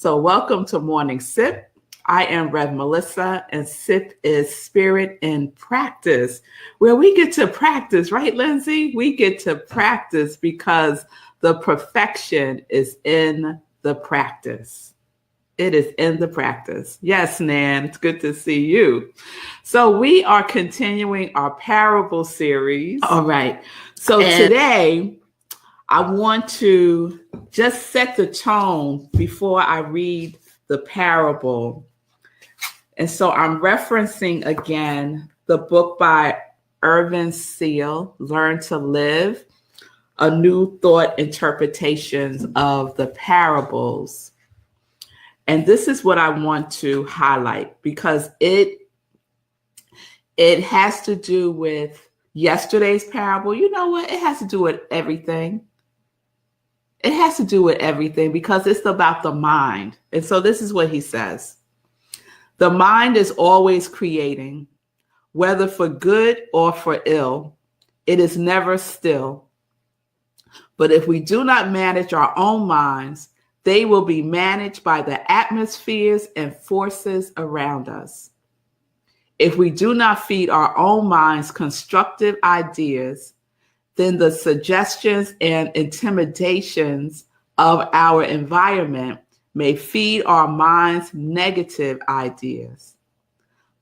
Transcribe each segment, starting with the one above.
So welcome to Morning Sip. I am Rev Melissa, and Sip is Spirit in Practice, where we get to practice, right, Lindsay? We get to practice because the perfection is in the practice. It is in the practice. Yes, Nan, it's good to see you. So we are continuing our parable series. All right. So today, I want to just set the tone before I read the parable. And so I'm referencing again the book by Irvin Seal, Learn to Live, a New Thought Interpretations of the Parables. And this is what I want to highlight because it has to do with yesterday's parable. You know what? It has to do with everything. It has to do with everything because it's about the mind. And so this is what he says. The mind is always creating, whether for good or for ill. It is never still. But if we do not manage our own minds, they will be managed by the atmospheres and forces around us. If we do not feed our own minds constructive ideas, then the suggestions and intimidations of our environment may feed our minds negative ideas.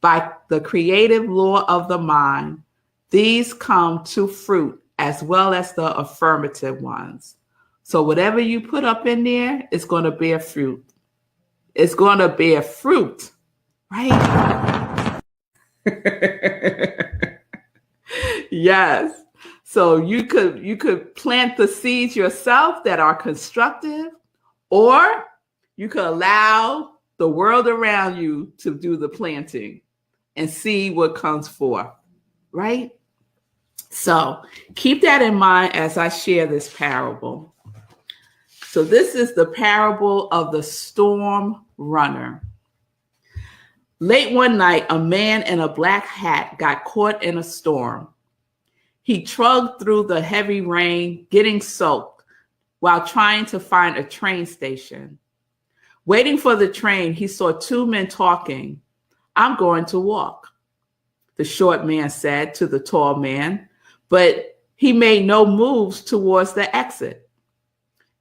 By the creative law of the mind, these come to fruit as well as the affirmative ones. So whatever you put up in there, it's going to bear fruit. It's going to bear fruit, right? Yes. So you could plant the seeds yourself that are constructive, or you could allow the world around you to do the planting and see what comes forth, right? So keep that in mind as I share this parable. So this is the parable of the storm runner. Late one night, a man in a black hat got caught in a storm. He trudged through the heavy rain, getting soaked while trying to find a train station. Waiting for the train, he saw two men talking. "I'm going to walk," the short man said to the tall man, but he made no moves towards the exit.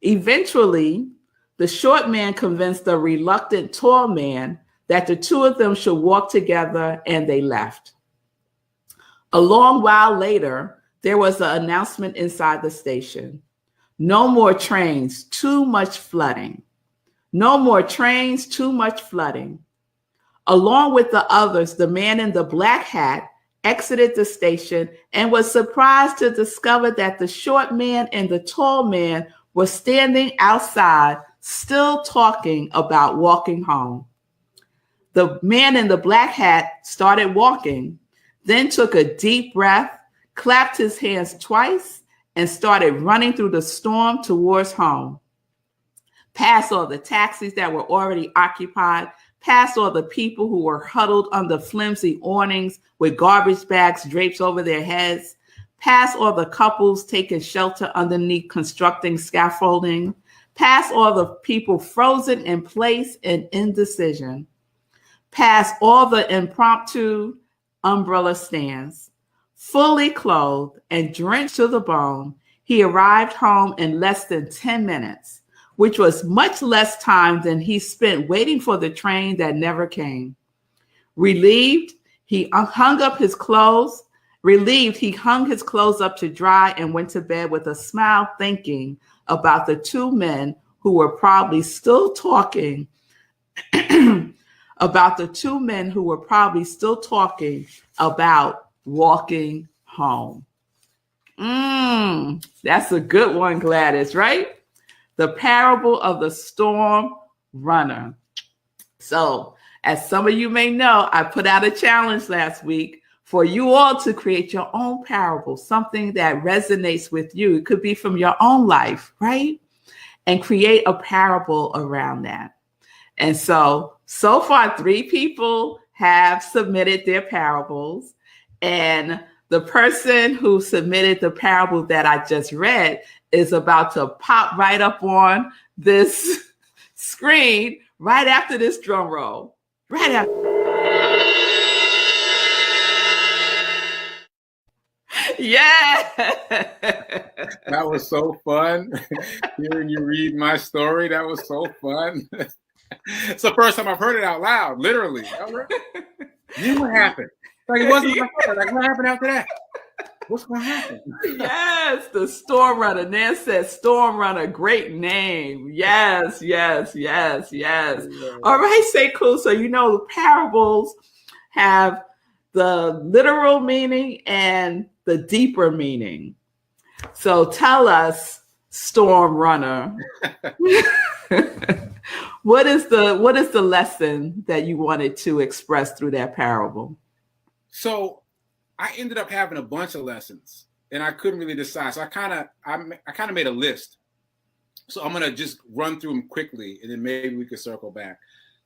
Eventually, the short man convinced the reluctant tall man that the two of them should walk together, and they left. A long while later, there was an announcement inside the station. "No more trains, too much flooding. No more trains, too much flooding." Along with the others, the man in the black hat exited the station and was surprised to discover that the short man and the tall man were standing outside, still talking about walking home. The man in the black hat started walking, then took a deep breath, clapped his hands twice, and started running through the storm towards home. Past all the taxis that were already occupied, past all the people who were huddled under flimsy awnings with garbage bags draped over their heads, past all the couples taking shelter underneath constructing scaffolding, past all the people frozen in place in indecision, past all the impromptu umbrella stands. Fully clothed and drenched to the bone, he arrived home in less than 10 minutes, which was much less time than he spent waiting for the train that never came. Relieved, he hung his clothes up to dry and went to bed with a smile, thinking about the two men who were probably still talking about walking home. That's a good one, Gladys, right? The parable of the storm runner. So, as some of you may know, I put out a challenge last week for you all to create your own parable, something that resonates with you. It could be from your own life, right? And create a parable around that. And so far, 3 people have submitted their parables. And the person who submitted the parable that I just read is about to pop right up on this screen right after this drum roll. Right after. Yeah. That was so fun. Hearing you read my story, that was so fun. It's the first time I've heard it out loud, literally. Then what happened? Like, it wasn't like what happened after that? What's going to happen? Yes, the Storm Runner. Nan said Storm Runner, great name. Yes, yes, yes, yes. All right, Sekou. So you know the parables have the literal meaning and the deeper meaning. So tell us, Storm Runner, what is the lesson that you wanted to express through that parable? So I ended up having a bunch of lessons, and I couldn't really decide. So I kind of made a list. So I'm gonna just run through them quickly, and then maybe we could circle back.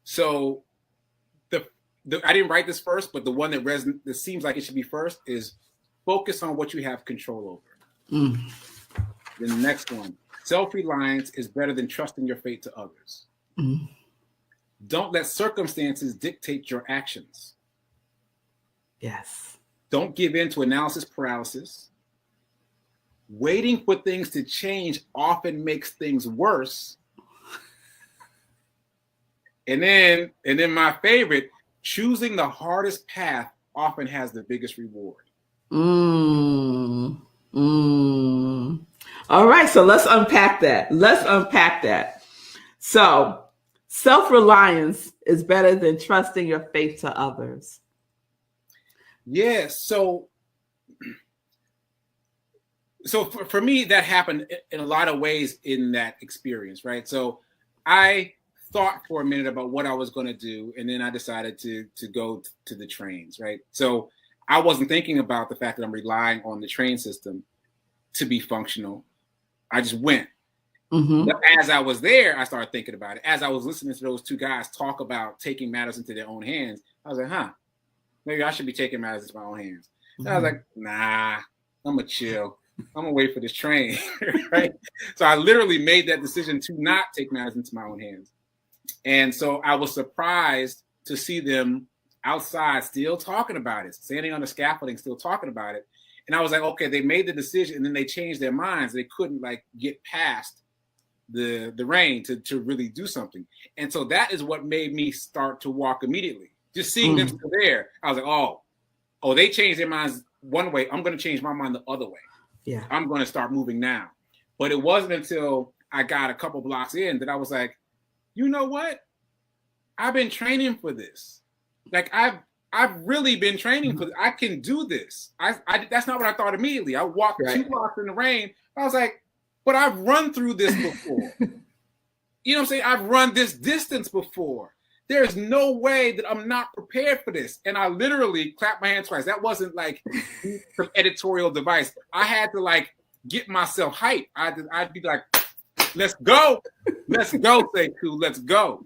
So I didn't write this first, but the one that seems like it should be first is focus on what you have control over. Then the next one, self-reliance is better than trusting your fate to others. Don't let circumstances dictate your actions. Yes. Don't give in to analysis paralysis. Waiting for things to change often makes things worse. And then my favorite, choosing the hardest path often has the biggest reward. All right, so let's unpack that. So self-reliance is better than trusting your faith to others. Yes. So for me, that happened in a lot of ways in that experience, right? So I thought for a minute about what I was going to do, and then I decided to go to the trains, right? So I wasn't thinking about the fact that I'm relying on the train system to be functional. I just went. But as I was there, I started thinking about it. As I was listening to those two guys talk about taking matters into their own hands, I was like, maybe I should be taking matters into my own hands. And I was like, nah, I'm going to chill. I'm going to wait for this train, right? So I literally made that decision to not take matters into my own hands. And so I was surprised to see them outside still talking about it, standing on the scaffolding, still talking about it. And I was like, okay, they made the decision and then they changed their minds. They couldn't get past the rain to really do something. And so that is what made me start to walk immediately. Just seeing them still there, I was like, oh, they changed their minds one way. I'm going to change my mind the other way. Yeah, I'm going to start moving now. But it wasn't until I got a couple blocks in that I was like, you know what? I've been training for this. I've really been training for this. I can do this. That's not what I thought immediately. I walked 2 blocks in the rain. I was like, but I've run through this before. You know what I'm saying? I've run this distance before. There's no way that I'm not prepared for this. And I literally clapped my hands twice. That wasn't some editorial device. I had to get myself hyped. I'd be like, let's go. Let's go, Sekou. Let's go.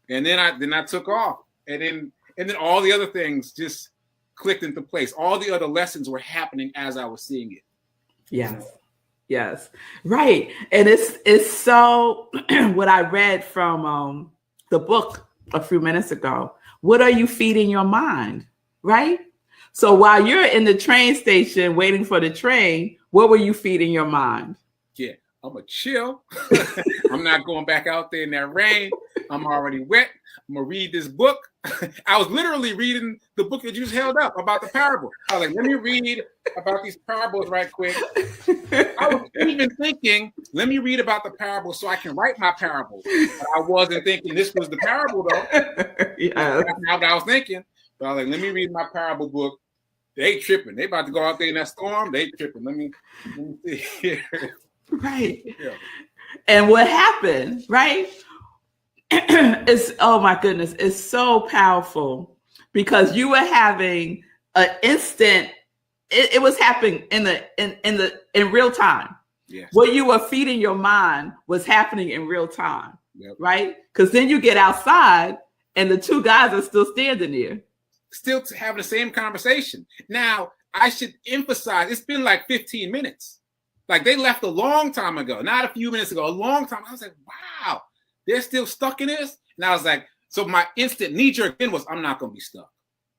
And then I took off. And then all the other things just clicked into place. All the other lessons were happening as I was seeing it. Yes. Yes. Right. And it's so what I read from the book a few minutes ago. What are you feeding your mind? Right. So while you're in the train station waiting for the train, what were you feeding your mind? Yeah, I'm going to chill. I'm not going back out there in that rain. I'm already wet. I'm going to read this book. I was literally reading the book that you just held up about the parable. I was like, let me read about these parables right quick. I was even thinking, let me read about the parable so I can write my parable. But I wasn't thinking this was the parable, though. Yeah. That's not what I was thinking. But I was like, let me read my parable book. They tripping. They about to go out there in that storm. They tripping. Let me see here. Right. Yeah. And what happened, right? It's, oh my goodness, it's so powerful because you were having an instant, it was happening in real time. Yes. What you were feeding your mind was happening in real time. Yep. Right? Because then you get outside and the two guys are still standing there. Still having the same conversation. Now, I should emphasize, it's been 15 minutes. They left a long time ago, not a few minutes ago, a long time. I was like, wow, they're still stuck in this. And I was like, so my instant knee-jerk thing was, I'm not going to be stuck.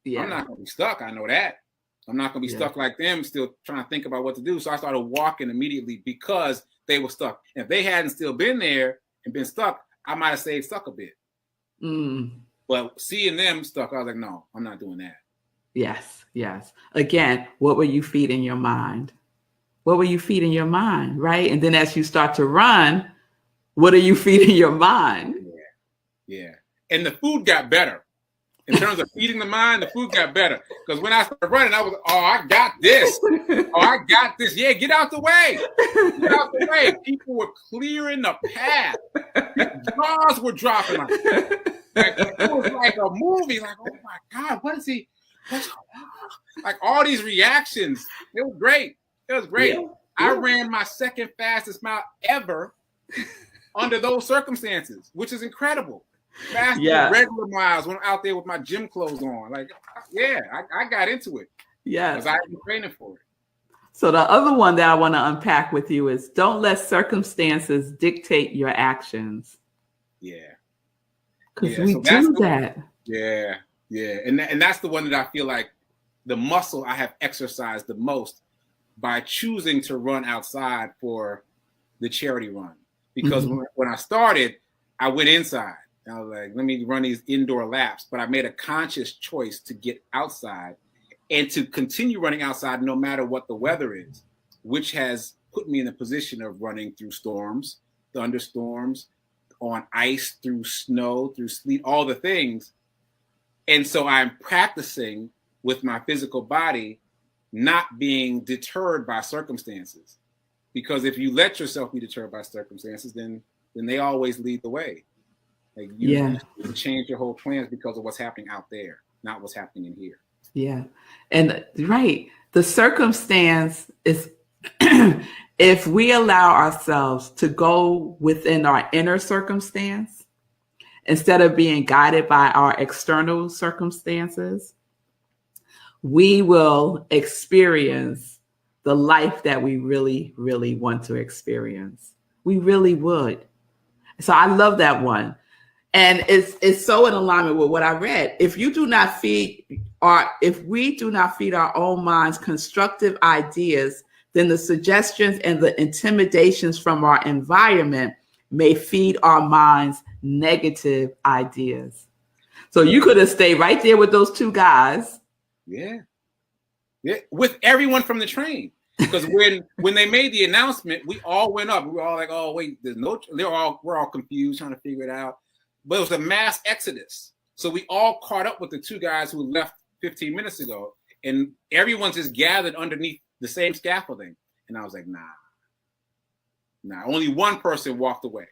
Yeah. I'm not going to be stuck. I know that. I'm not going to be stuck like them, still trying to think about what to do. So I started walking immediately because they were stuck. And if they hadn't still been there and been stuck, I might have stayed stuck a bit. But seeing them stuck, I was like, no, I'm not doing that. Yes, yes. Again, what were you feeding your mind? What were you feeding your mind, right? And then as you start to run, what are you feeding your mind? Yeah. And the food got better. In terms of feeding the mind, the food got better. Because when I started running, I was, I got this. I got this. Yeah, get out the way. Get out the way. People were clearing the path. Jaws were dropping. Like, it was like a movie. Like, oh my God, what is he? Like all these reactions. It was great. It was great. Yeah. I ran my second fastest mile ever under those circumstances, which is incredible. Faster than regular miles when I'm out there with my gym clothes on. Like, yeah, I got into it. Yeah. Because I've been training for it. So the other one that I want to unpack with you is don't let circumstances dictate your actions. Yeah. Because we do that. Yeah. And that's the one that I feel like the muscle I have exercised the most by choosing to run outside for the charity run. Because when I started, I went inside. I was like, let me run these indoor laps. But I made a conscious choice to get outside and to continue running outside no matter what the weather is, which has put me in a position of running through storms, thunderstorms, on ice, through snow, through sleet, all the things. And so I'm practicing with my physical body not being deterred by circumstances. Because if you let yourself be deterred by circumstances, then they always lead the way. Like you change your whole plans because of what's happening out there, not what's happening in here. Yeah. And right. The circumstance is if we allow ourselves to go within our inner circumstance, instead of being guided by our external circumstances, we will experience the life that we really, really want to experience. We really would. So I love that one. And it's so in alignment with what I read. If we do not feed our own minds constructive ideas, then the suggestions and the intimidations from our environment may feed our minds negative ideas. So you could have stayed right there with those two guys. Yeah. With everyone from the train. Because when they made the announcement, we all went up. We were all like, oh, wait, we're all confused, trying to figure it out. But it was a mass exodus. So we all caught up with the two guys who left 15 minutes ago. And everyone's just gathered underneath the same scaffolding. And I was like, nah. Only one person walked away.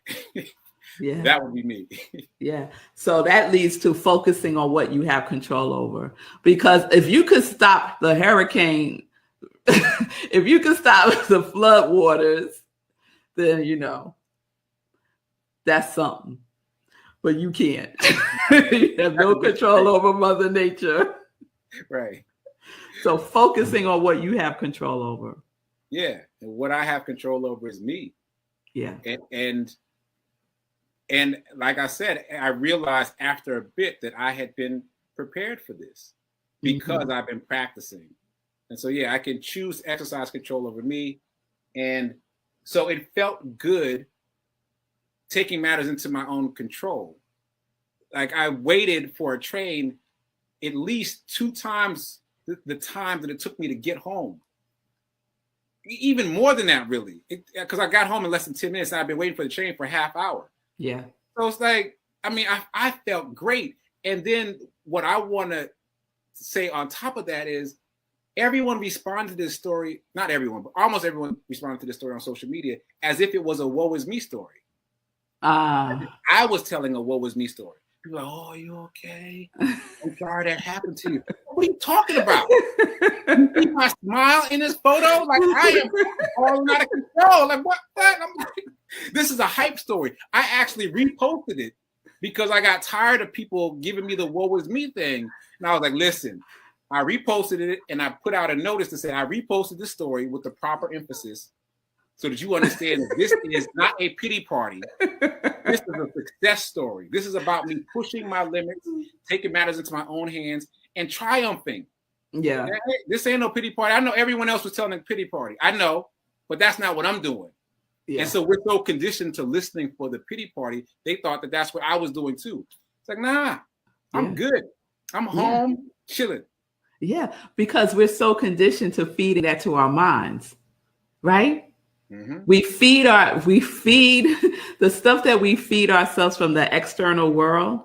Yeah. That would be me. Yeah. So that leads to focusing on what you have control over. Because if you could stop the hurricane, if you could stop the flood waters, then, that's something. But you can't. You have no control over Mother Nature. Right. So focusing on what you have control over. Yeah. And what I have control over is me. Yeah. And like I said, I realized after a bit that I had been prepared for this because I've been practicing. And so, I can choose to exercise control over me. And so it felt good taking matters into my own control. Like I waited for a train at least 2 times the time that it took me to get home. Even more than that, really. Because I got home in less than 10 minutes and I've been waiting for the train for a half hour. Yeah. So it's like, I felt great. And then what I want to say on top of that is everyone responded to this story, not everyone, but almost everyone responded to this story on social media as if it was a woe is me story. I was telling a woe is me story. People are like, oh, are you okay? I'm sorry that happened to you. What are you talking about? You see my smile in this photo? Like I am falling out of control. Like what? I'm like, this is a hype story. I actually reposted it because I got tired of people giving me the woe is me thing. And I was like, listen, I reposted it and I put out a notice to say I reposted this story with the proper emphasis so that you understand that this is not a pity party. This is a success story. This is about me pushing my limits, taking matters into my own hands, and triumphing. Yeah. This ain't no pity party. I know everyone else was telling a pity party. I know, but that's not what I'm doing. Yeah. And so we're so conditioned to listening for the pity party. They thought that that's what I was doing too. It's like, nah, I'm good. I'm home chilling. Yeah, because we're so conditioned to feeding that to our minds, right? Mm-hmm. We feed the stuff that we feed ourselves from the external world,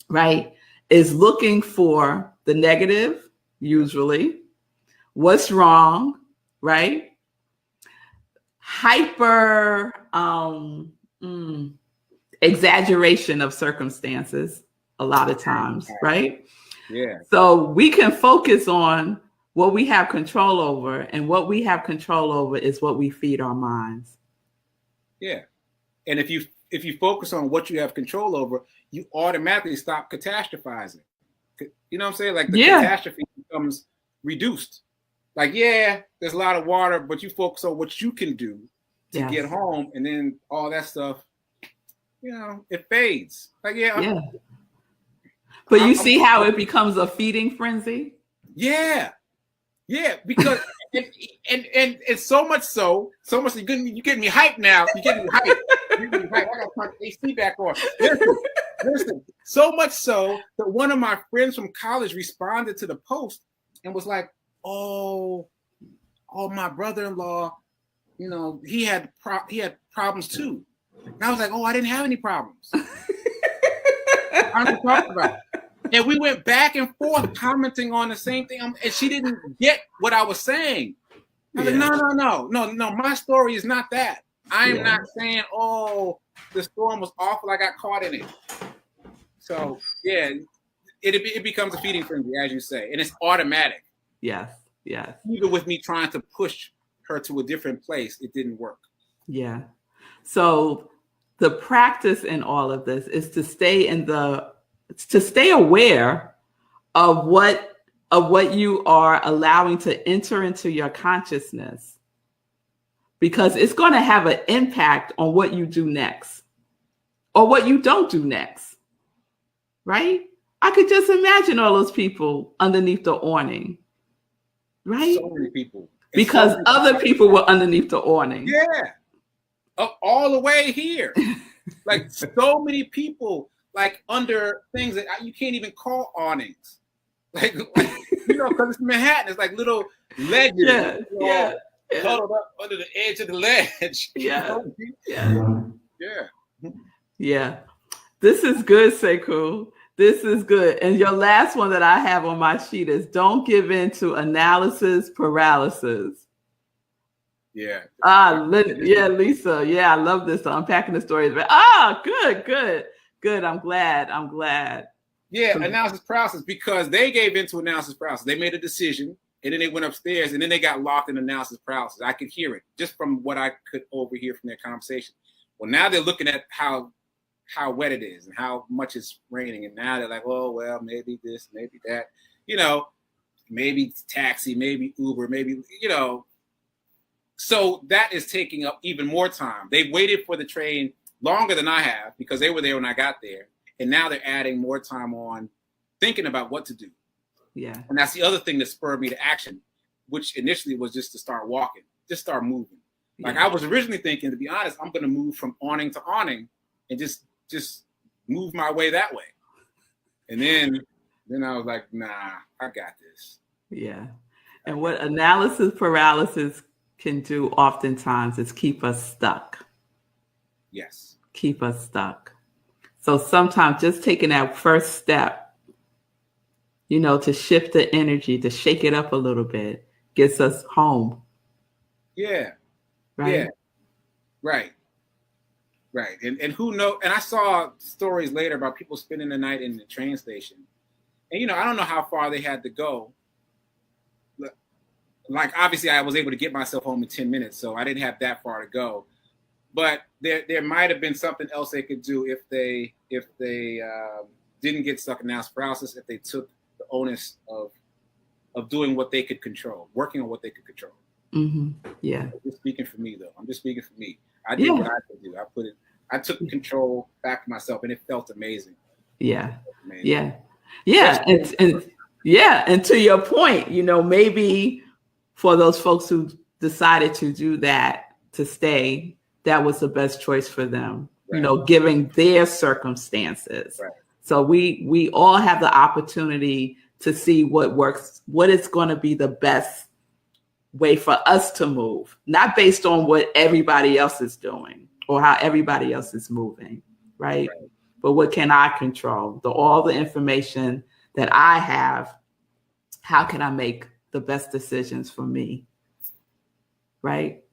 right? Is looking for the negative, usually, what's wrong, right? Hyper exaggeration of circumstances a lot of times, right? Yeah. So we can focus on what we have control over, and what we have control over is what we feed our minds. Yeah. And if you focus on what you have control over, you automatically stop catastrophizing. You know what I'm saying? Like the catastrophe becomes reduced. Like, there's a lot of water, but you focus on what you can do to get home, and then all that stuff, it fades. Like, But you see how it becomes a feeding frenzy? Yeah. Yeah, because and it's so much you're getting me hyped now. You're getting me hyped. I got my AC back on. Listen. So much so that one of my friends from college responded to the post and was like, "Oh, my brother-in-law, he had problems too." And I was like, "Oh, I didn't have any problems." I don't talk about it. And we went back and forth commenting on the same thing, and she didn't get what I was saying. I was like, no, my story is not that. I am not saying, oh, the storm was awful, I got caught in it. So, it becomes a feeding frenzy, as you say, and it's automatic. Yes. Even with me trying to push her to a different place, it didn't work. Yeah. So the practice in all of this is to stay aware of what you are allowing to enter into your consciousness, because it's going to have an impact on what you do next or what you don't do next, right? I could just imagine all those people underneath the awning, right? So many people. Because other people were underneath the awning. Yeah. Up all the way here. Like so many people, like under things that you can't even call awnings. Like because it's Manhattan, it's like little ledges. Cuddled up under the edge of the ledge. Yeah. This is good, Sekou. This is good. And your last one that I have on my sheet is don't give in to analysis paralysis. Yeah. Lisa. Yeah, I love this. Unpacking the stories. Good. I'm glad. Yeah, analysis paralysis, because they gave into analysis paralysis. They made a decision, and then they went upstairs, and then they got locked in analysis paralysis. I could hear it just from what I could overhear from their conversation. Well, now they're looking at how wet it is and how much it's raining, and now they're like, oh, well, maybe this, maybe that, maybe taxi, maybe Uber, maybe, So that is taking up even more time. They waited for the train longer than I have because they were there when I got there. And now they're adding more time on thinking about what to do. Yeah. And that's the other thing that spurred me to action, which initially was just to start walking, just start moving. Like I was originally thinking, to be honest, I'm going to move from awning to awning and just move my way that way. And then I was like, nah, I got this. Yeah. And what analysis paralysis can do oftentimes is keep us stuck. Yes. Keep us stuck. So sometimes just taking that first step, to shift the energy, to shake it up a little bit, gets us home. Yeah. Right. Yeah. Right. And who knows? And I saw stories later about people spending the night in the train station. And, I don't know how far they had to go. Like, obviously, I was able to get myself home in 10 minutes, so I didn't have that far to go. But there might have been something else they could do if they didn't get stuck in analysis paralysis, if they took the onus of doing what they could control, working on what they could control. Yeah. I'm just speaking for me, though. I'm just speaking for me. I did what I could do. I took control back myself, and it felt amazing. Yeah. Amazing. Yeah. Yeah. And to your point, maybe for those folks who decided to do that, to stay, that was the best choice for them, Right. Given their circumstances. Right. So we all have the opportunity to see what works, what is going to be the best way for us to move, not based on what everybody else is doing or how everybody else is moving, right? But what can I control? All the information that I have, how can I make the best decisions for me, right?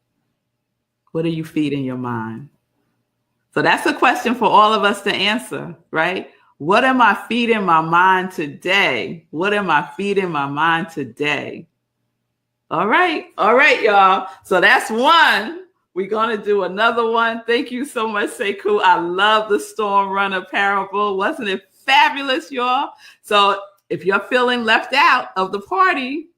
What are you feeding your mind? So that's a question for all of us to answer, right? What am I feeding my mind today? What am I feeding my mind today? All right, y'all. So that's one. We're going to do another one. Thank you so much, Sekou. I love the Storm Runner parable. Wasn't it fabulous, y'all? So if you're feeling left out of the party,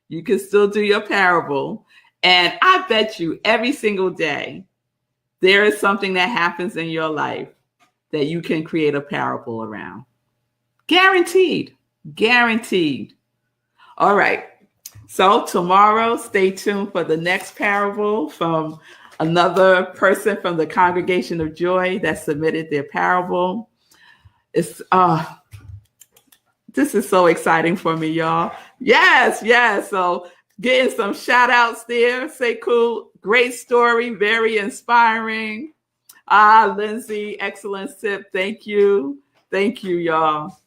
you can still do your parable. And I bet you every single day, there is something that happens in your life that you can create a parable around. Guaranteed. All right. So tomorrow, stay tuned for the next parable from another person from the Congregation of Joy that submitted their parable. This is so exciting for me, y'all. Yes. So getting some shout outs there. Sekou, great story, very inspiring. Lindsay, excellent sip. Thank you, y'all.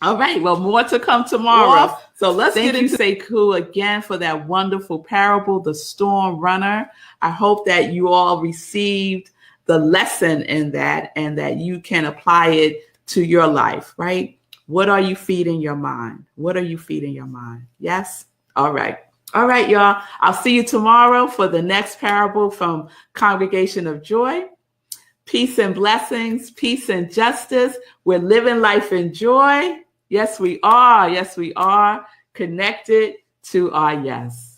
All right, well, more to come tomorrow. So let's get into Sekou again for that wonderful parable, the Storm Runner. I hope that you all received the lesson in that and that you can apply it to your life, right? What are you feeding your mind? Yes? All right, y'all. I'll see you tomorrow for the next parable from Congregation of Joy. Peace and blessings, peace and justice. We're living life in joy. Yes, we are. Connected to our yes.